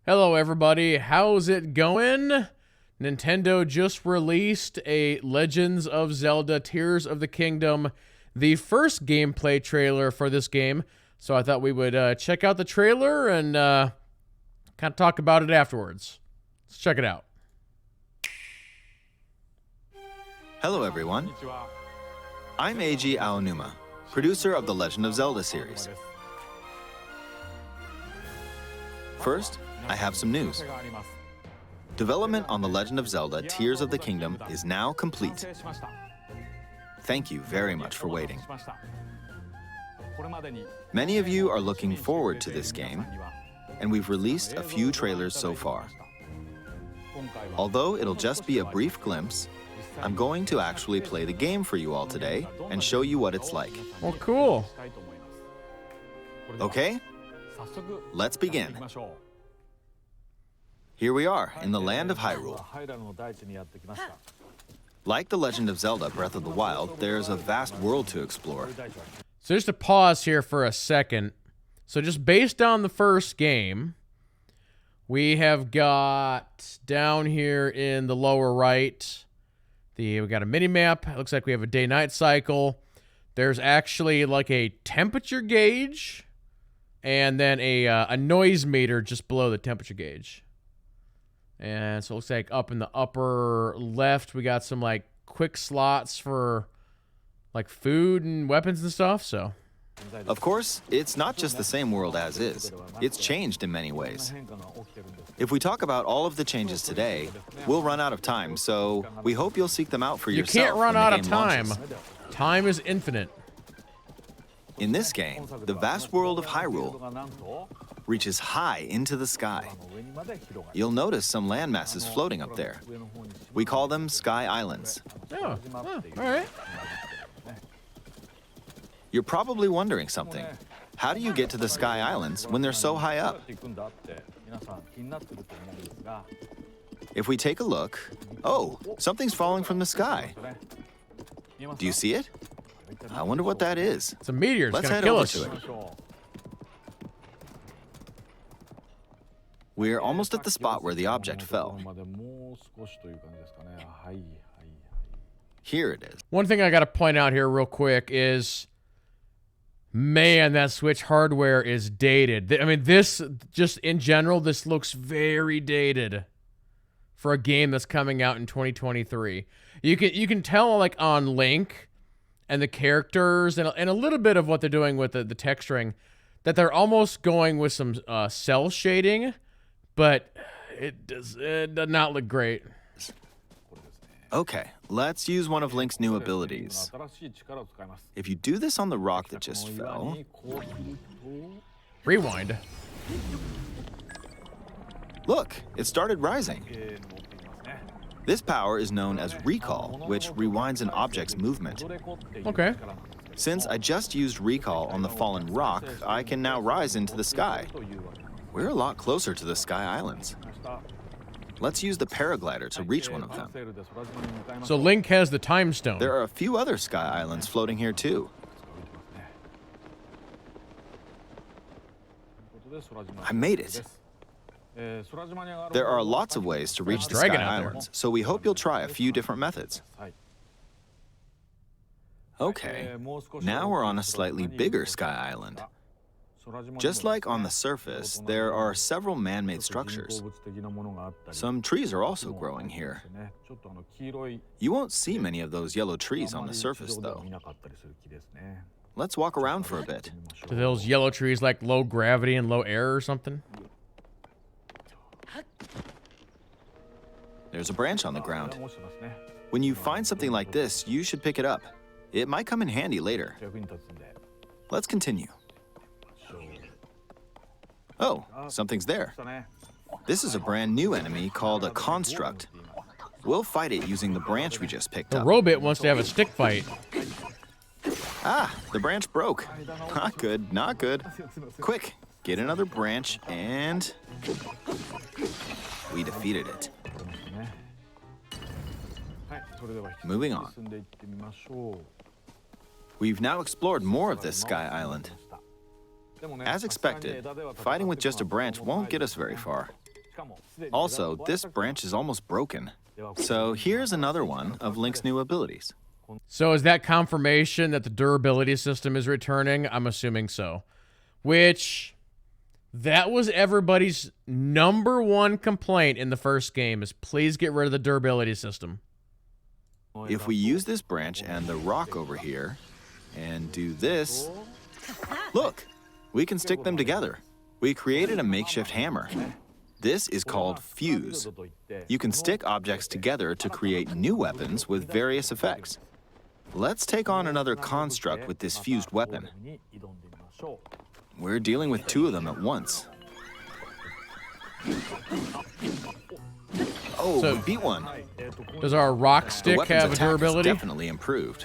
Hello everybody, how's it going? Nintendo just released a Legends of Zelda Tears of the Kingdom, the first gameplay trailer for this game. So I thought we would check out the trailer and kind of talk about it afterwards. Let's check it out. Hello everyone, I'm Eiji Aonuma, producer of the Legend of Zelda series. First, I have some news. Development on The Legend of Zelda Tears of the Kingdom is now complete. Thank you very much for waiting. Many of you are looking forward to this game, and we've released a few trailers so far. Although it'll just be a brief glimpse, I'm going to actually play the game for you all today and show you what it's like. Well, cool. Okay, let's begin. Here we are in the land of Hyrule. Like The Legend of Zelda Breath of the Wild, there's a vast world to explore. So just to pause here for a second. So just based on the first game, we have got down here in the lower right, we got a mini map. It looks like we have a day-night cycle. There's actually like a temperature gauge and then a noise meter just below the temperature gauge. And so it looks like up in the upper left, we got some like quick slots for like food and weapons and stuff. So, of course, it's not just the same world as is. It's changed in many ways. If we talk about all of the changes today, we'll run out of time, so we hope you'll seek them out for yourself. You can't run out of time. Launches. Time is infinite. In this game, the vast world of Hyrule reaches high into the sky. You'll notice some land masses floating up there. We call them Sky Islands. Oh, all right. You're probably wondering something. How do you get to the Sky Islands when they're so high up? If we take a look, oh, something's falling from the sky. Do you see it? I wonder what that is. It's a meteor. It's Let's gonna head kill over us. to it. We're almost at the spot where the object fell. Here it is. One thing I got to point out here real quick is, man, that Switch hardware is dated. I mean, this, just in general, this looks very dated for a game that's coming out in 2023. You can tell, like, on Link and the characters and a little bit of what they're doing with the texturing, that they're almost going with some cell shading, but it does not look great. Okay, let's use one of Link's new abilities. If you do this on the rock that just fell... Rewind. Look, it started rising. This power is known as recall, which rewinds an object's movement. Okay. Since I just used recall on the fallen rock, I can now rise into the sky. We're a lot closer to the Sky Islands. Let's use the paraglider to reach one of them. So Link has the time stone. There are a few other Sky Islands floating here too. I made it. There are lots of ways to reach the Sky Islands, so we hope you'll try a few different methods. Okay, now we're on a slightly bigger Sky Island. Just like on the surface, there are several man-made structures. Some trees are also growing here. You won't see many of those yellow trees on the surface, though. Let's walk around for a bit. Do those yellow trees like low gravity and low air or something? There's a branch on the ground. When you find something like this, you should pick it up. It might come in handy later. Let's continue. Oh, something's there. This is a brand new enemy called a construct. We'll fight it using the branch we just picked The up. robot wants to have a stick fight. Ah, the branch broke. Not good, not good. Quick, get another branch and... we defeated it. Moving on. We've now explored more of this Sky Island. As expected, fighting with just a branch won't get us very far. Also, this branch is almost broken. So here's another one of Link's new abilities. So is that confirmation that the durability system is returning? I'm assuming so. Which, that was everybody's #1 complaint in the first game, is please get rid of the durability system. If we use this branch and the rock over here, and do this, look, we can stick them together. We created a makeshift hammer. This is called fuse. You can stick objects together to create new weapons with various effects. Let's take on another construct with this fused weapon. We're dealing with 2 of them at once. Oh, So- we beat one. Does our rock The stick weapon's have a attack is durability? definitely improved.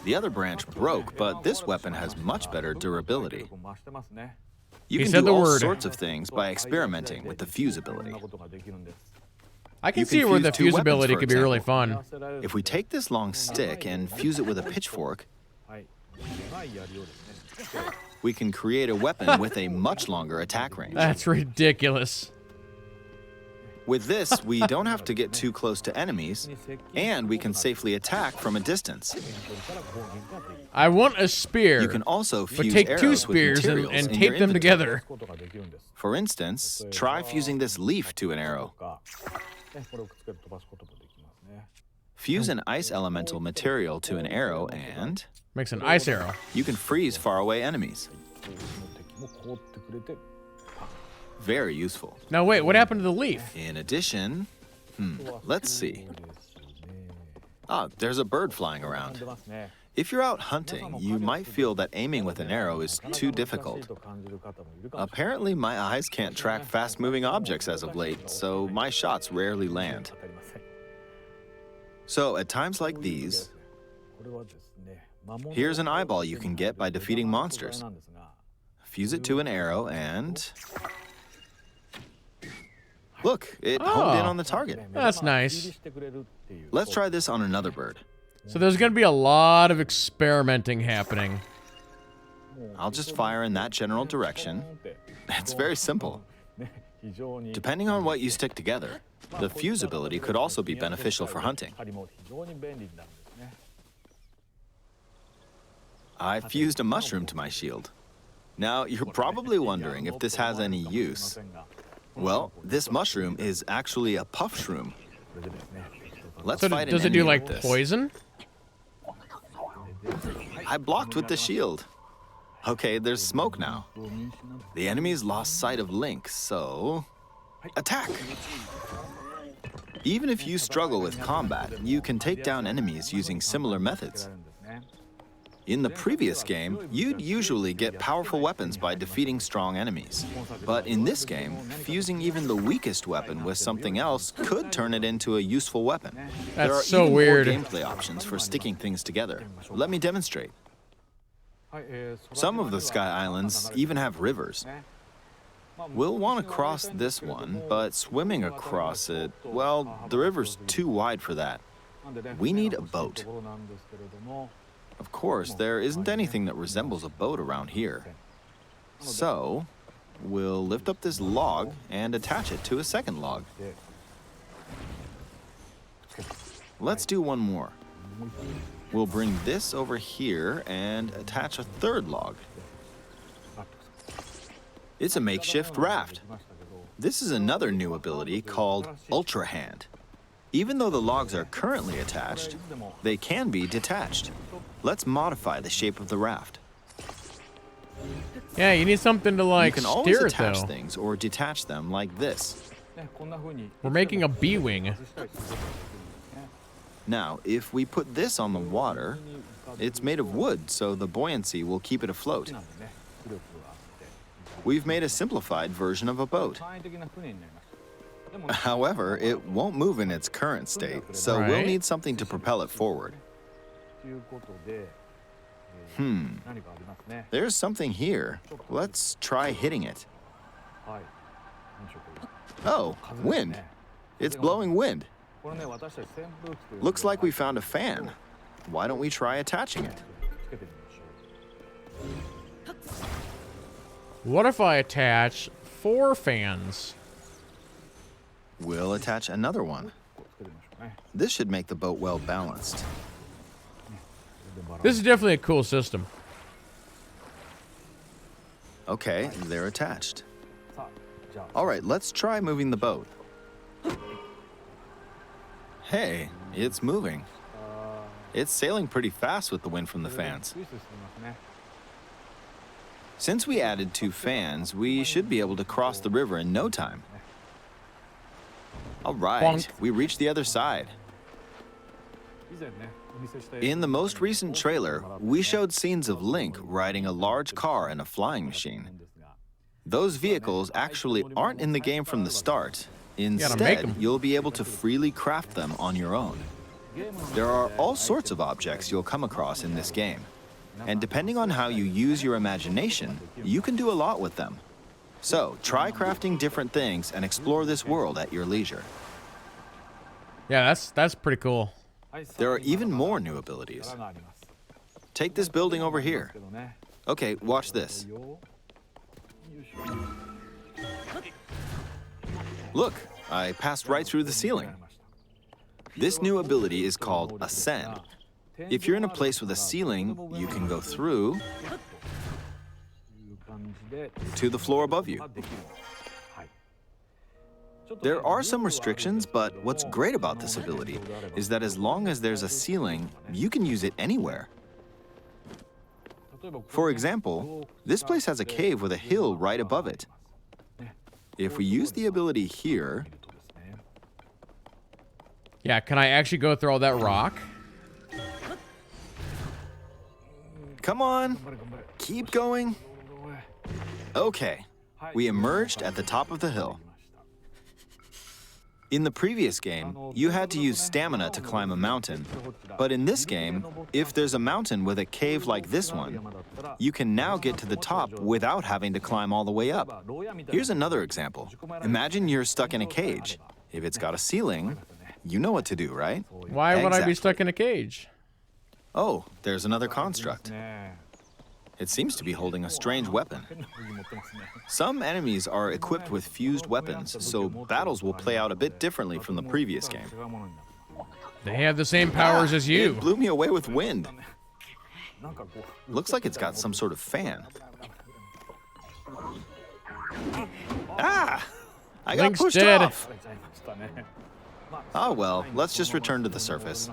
The other branch broke, but this weapon has much better durability. You He can said do the all word. sorts of things by experimenting with the fuse ability. I can You see can where fuse the 2 fuse weapons, ability for could be really fun. If we take this long stick and fuse it with a pitchfork, we can create a weapon with a much longer attack range. That's ridiculous. With this, we don't have to get too close to enemies, and we can safely attack from a distance. I want a spear, You can also but fuse take 2 arrows with spears and, materials in tape your them inventory. together. For instance, try fusing this leaf to an arrow. Fuse an ice elemental material to an arrow and Makes an ice arrow. you can freeze faraway enemies. Very useful. Now wait, what happened to the leaf? In addition, let's see. Ah, there's a bird flying around. If you're out hunting, you might feel that aiming with an arrow is too difficult. Apparently, my eyes can't track fast-moving objects as of late, so my shots rarely land. So, at times like these, here's an eyeball you can get by defeating monsters. Fuse it to an arrow and... Look, it honed in on the target. That's nice. Let's try this on another bird. So there's going to be a lot of experimenting happening. I'll just fire in that general direction. It's very simple. Depending on what you stick together, the fuse ability could also be beneficial for hunting. I fused a mushroom to my shield. Now, you're probably wondering if this has any use. Well, this mushroom is actually a puff shroom. Let's So fight an does it do enemy like with this. poison? I blocked with the shield. Okay, there's smoke now. The enemy's lost sight of Link, so... attack! Even if you struggle with combat, you can take down enemies using similar methods. In the previous game, you'd usually get powerful weapons by defeating strong enemies. But in this game, fusing even the weakest weapon with something else could turn it into a useful weapon. There are That's so even weird. more gameplay options for sticking things together. Let me demonstrate. Some of the Sky Islands even have rivers. We'll want to cross this one, but swimming across it, well, the river's too wide for that. We need a boat. Of course, there isn't anything that resembles a boat around here. So, we'll lift up this log and attach it to a second log. Let's do one more. We'll bring this over here and attach a third log. It's a makeshift raft. This is another new ability called Ultra Hand. Even though the logs are currently attached, they can be detached. Let's modify the shape of the raft. Yeah, you need something to You like can always steer it attach though. things or detach them like this. We're making a B-wing. Now, if we put this on the water, it's made of wood, so the buoyancy will keep it afloat. We've made a simplified version of a boat. However, it won't move in its current state, so we'll Right. need something to propel it forward. There's something here. Let's try hitting it. Oh, wind. It's blowing wind. Looks like we found a fan. Why don't we try attaching it? What if I attach 4 fans. We'll attach another one. This should make the boat well balanced. This is definitely a cool system. Okay, they're attached. All right, let's try moving the boat. Hey, it's moving. It's sailing pretty fast with the wind from the fans. Since we added 2 fans, we should be able to cross the river in no time. All right, Bonk. we reached the other side. In the most recent trailer, we showed scenes of Link riding a large car and a flying machine. Those vehicles actually aren't in the game from the start. Instead, you'll be able to freely craft them on your own. There are all sorts of objects you'll come across in this game. And depending on how you use your imagination, you can do a lot with them. So, try crafting different things and explore this world at your leisure. Yeah, that's pretty cool. There are even more new abilities. Take this building over here. Okay, watch this. Look, I passed right through the ceiling. This new ability is called Ascend. If you're in a place with a ceiling, you can go through to the floor above you. There are some restrictions, but what's great about this ability is that as long as there's a ceiling, you can use it anywhere. For example, this place has a cave with a hill right above it. If we use the ability here... Yeah, can I actually go through all that rock? Come on, keep going. Okay, we emerged at the top of the hill. In the previous game, you had to use stamina to climb a mountain. But in this game, if there's a mountain with a cave like this one, you can now get to the top without having to climb all the way up. Here's another example. Imagine you're stuck in a cage. If it's got a ceiling, you know what to do, right? Why would I be Exactly. stuck in a cage? Oh, there's another construct. It seems to be holding a strange weapon. Some enemies are equipped with fused weapons, so battles will play out a bit differently from the previous game. They have the same powers as you. It blew me away with wind. Looks like it's got some sort of fan. Ah! I got Link's pushed dead. off. Oh well, let's just return to the surface.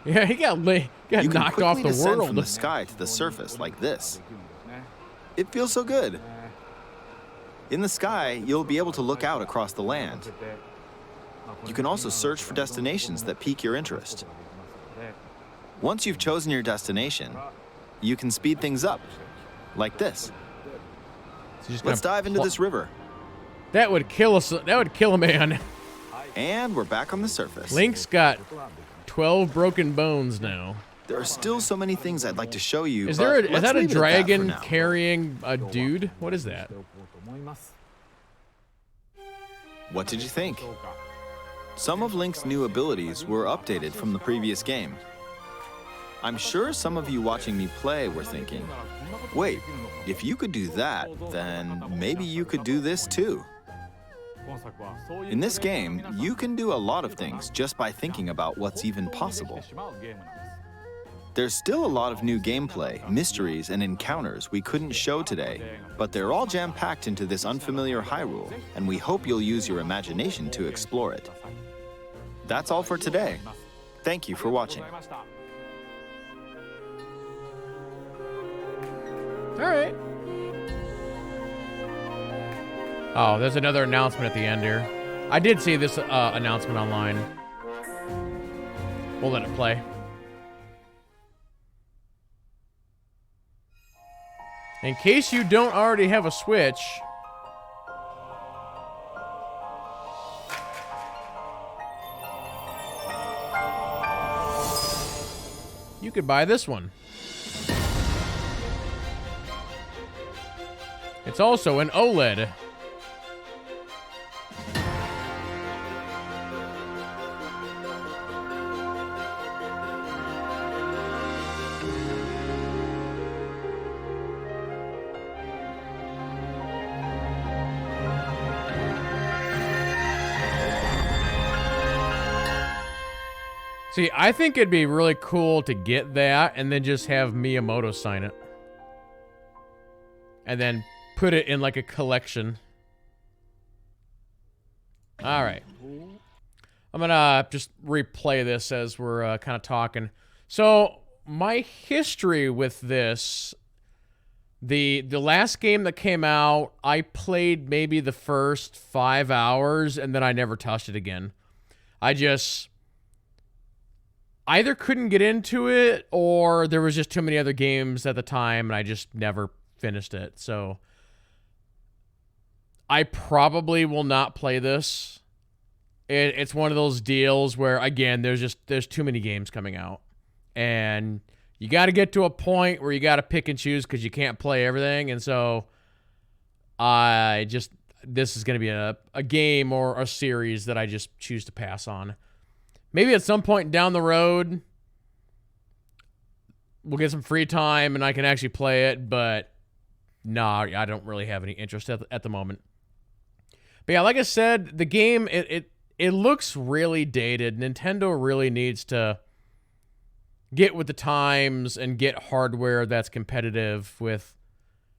Yeah, he got You can knocked off quickly the descend world. from the sky to the surface like this. It feels so good. In the sky, you'll be able to look out across the land. You can also search for destinations that pique your interest. Once you've chosen your destination, you can speed things up, like this. Let's dive into this river. That would kill us. That would kill a man. And we're back on the surface. Link's got 12 broken bones now. There are still so many things I'd like to show you. Is but there? Is let's that a leave it at that for dragon now. carrying a dude? What is that? What did you think? Some of Link's new abilities were updated from the previous game. I'm sure some of you watching me play were thinking, wait, if you could do that, then maybe you could do this too. In this game, you can do a lot of things just by thinking about what's even possible. There's still a lot of new gameplay, mysteries, and encounters we couldn't show today, but they're all jam-packed into this unfamiliar Hyrule, and we hope you'll use your imagination to explore it. That's all for today. Thank you for watching. All right. Oh, there's another announcement at the end here. I did see this announcement online. We'll let it play. In case you don't already have a Switch, you could buy this one. It's also an OLED. See, I think it'd be really cool to get that and then just have Miyamoto sign it. And then put it in like a collection. All right. I'm gonna just replay this as we're kind of talking. So my history with this, the last game that came out, I played maybe the first 5 hours and then I never touched it again. I just either couldn't get into it or there was just too many other games at the time and I just never finished it. So I probably will not play this. It's one of those deals where, again, there's too many games coming out. And you got to get to a point where you got to pick and choose because you can't play everything. And so this is going to be a game or a series that I just choose to pass on. Maybe at some point down the road, we'll get some free time and I can actually play it. But no, I don't really have any interest at the moment. But yeah, like I said, the game, it looks really dated. Nintendo really needs to get with the times and get hardware that's competitive with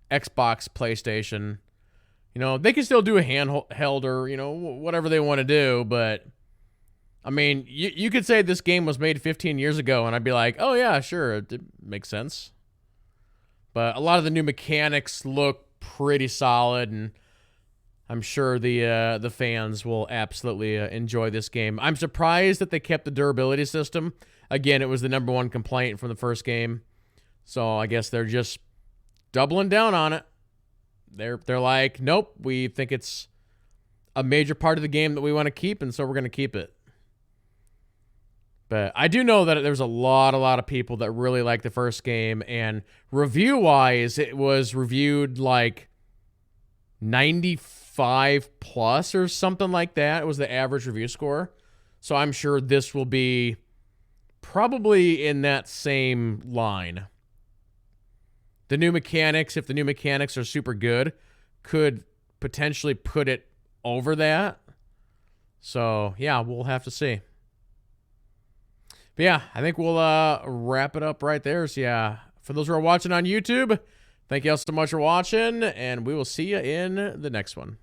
Xbox, PlayStation. You know, they can still do a handheld or, you know, whatever they want to do. But, I mean, you could say this game was made 15 years ago, and I'd be like, oh, yeah, sure, it makes sense. But a lot of the new mechanics look pretty solid, and I'm sure the fans will absolutely enjoy this game. I'm surprised that they kept the durability system. Again, it was the #1 complaint from the first game. So I guess they're just doubling down on it. They're like, nope, we think it's a major part of the game that we want to keep, and so we're going to keep it. But I do know that there's a lot of people that really like the first game, and review-wise, it was reviewed like 95 plus or something like that. It was the average review score. So I'm sure this will be probably in that same line. The new mechanics, if the new mechanics are super good, could potentially put it over that. So, yeah, we'll have to see. But yeah, I think we'll wrap it up right there. So yeah, for those who are watching on YouTube, thank you all so much for watching, and we will see you in the next one.